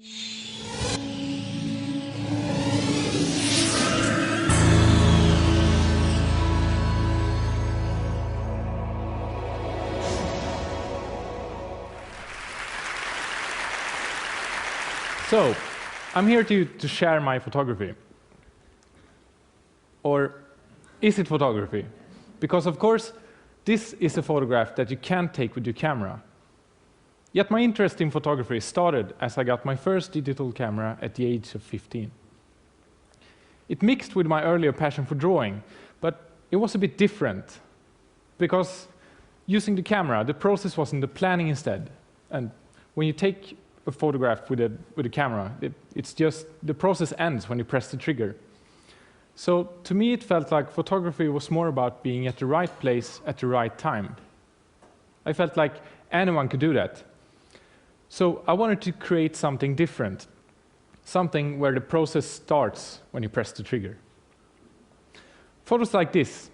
So, I'm here to share my photography. Or is it photography? Because, of course, this is a photograph that you can't take with your camera. Yet my interest in photography started as I got my first digital camera at the age of 15. It mixed with my earlier passion for drawing, but it was a bit different. Because using the camera, the process was in the planning instead. And when you take a photograph with a camera, it's just the process ends when you press the trigger. So to me it felt like photography was more about being at the right place at the right time. I felt like anyone could do that. So I wanted to create something different, something where the process starts when you press the trigger. Photos like this,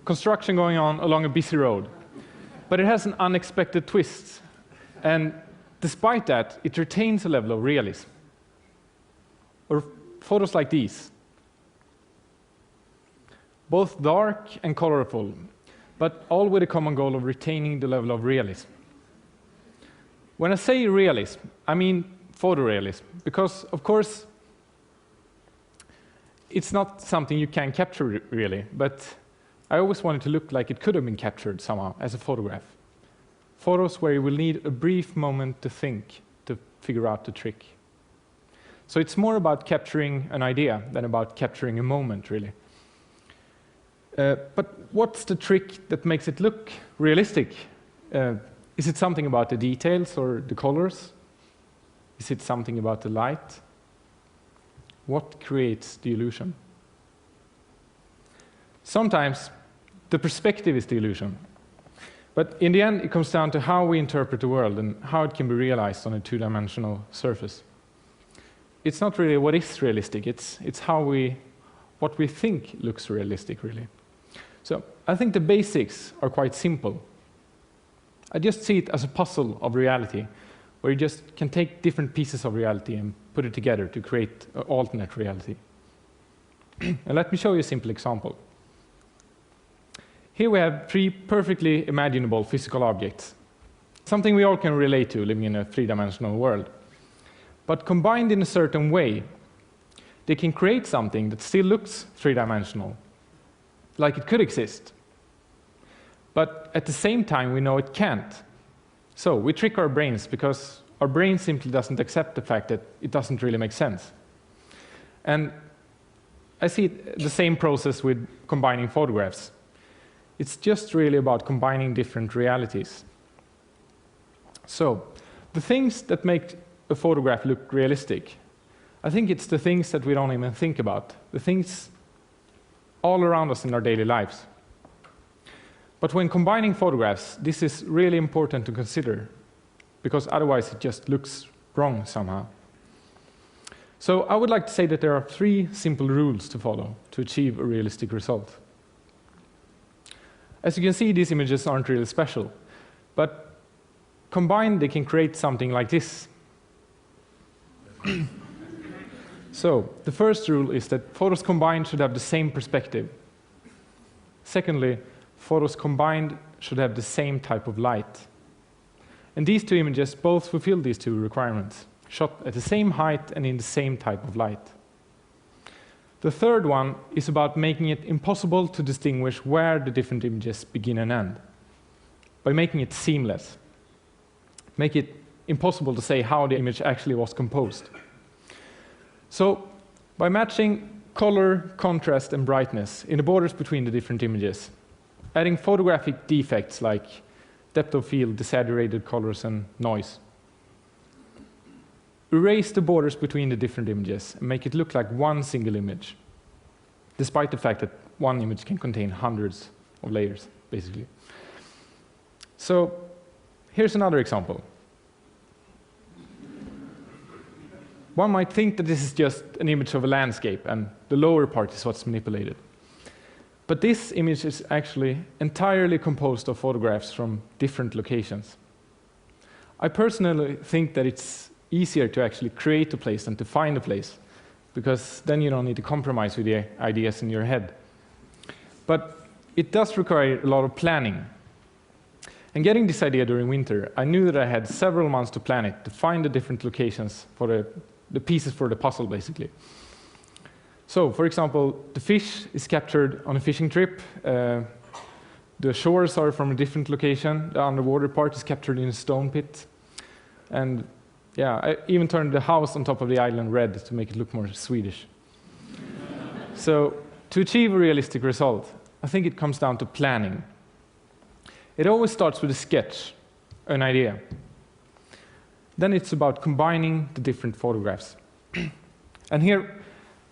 construction going on along a busy road, but it has an unexpected twist, and despite that, it retains a level of realism. Or photos like these, both dark and colorful, but all with a common goal of retaining the level of realism. When I say realism, I mean photorealism, because, of course, it's not something you can capture really, but I always wanted to look like it could have been captured somehow as a photograph. Photos where you will need a brief moment to think, to figure out the trick. So it's more about capturing an idea than about capturing a moment, really. But what's the trick that makes it look realistic? Is it something about the details or the colors? Is it something about the light? What creates the illusion? Sometimes the perspective is the illusion. But in the end, it comes down to how we interpret the world and how it can be realized on a two-dimensional surface. It's not really what is realistic, it's what we think looks realistic, really. So I think the basics are quite simple. I just see it as a puzzle of reality, where you just can take different pieces of reality and put it together to create an alternate reality. And let me show you a simple example. Here we have three perfectly imaginable physical objects, something we all can relate to living in a three-dimensional world. But combined in a certain way, they can create something that still looks three-dimensional, like it could exist. But at the same time, we know it can't. So we trick our brains because our brain simply doesn't accept the fact that it doesn't really make sense. And I see the same process with combining photographs. It's just really about combining different realities. So, the things that make a photograph look realistic, I think it's the things that we don't even think about, the things all around us in our daily lives. But when combining photographs, this is really important to consider, because otherwise it just looks wrong somehow. So I would like to say that there are three simple rules to follow to achieve a realistic result. As you can see, these images aren't really special, but combined they can create something like this. So, the first rule is that photos combined should have the same perspective. Secondly, photos combined should have the same type of light. And these two images both fulfill these two requirements, shot at the same height and in the same type of light. The third one is about making it impossible to distinguish where the different images begin and end, by making it seamless. Make it impossible to say how the image actually was composed. So, by matching color, contrast, and brightness in the borders between the different images, adding photographic defects like depth of field, desaturated colors, and noise, erase the borders between the different images and make it look like one single image, despite the fact that one image can contain hundreds of layers, basically. So, here's another example. One might think that this is just an image of a landscape, and the lower part is what's manipulated. But this image is actually entirely composed of photographs from different locations. I personally think that it's easier to actually create a place than to find a place, because then you don't need to compromise with the ideas in your head. But it does require a lot of planning. And getting this idea during winter, I knew that I had several months to plan it, to find the different locations for the pieces for the puzzle, basically. So, for example, the fish is captured on a fishing trip. The shores are from a different location. The underwater part is captured in a stone pit. And yeah, I even turned the house on top of the island red to make it look more Swedish. So, to achieve a realistic result, I think it comes down to planning. It always starts with a sketch, an idea. Then it's about combining the different photographs. And here,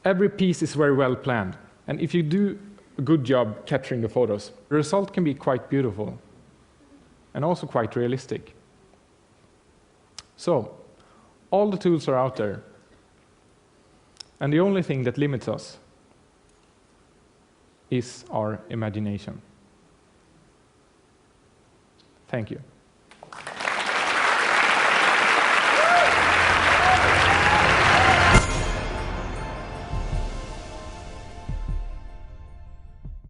every piece is very well planned. And if you do a good job capturing the photos, the result can be quite beautiful and also quite realistic. So, all the tools are out there. And the only thing that limits us is our imagination. Thank you.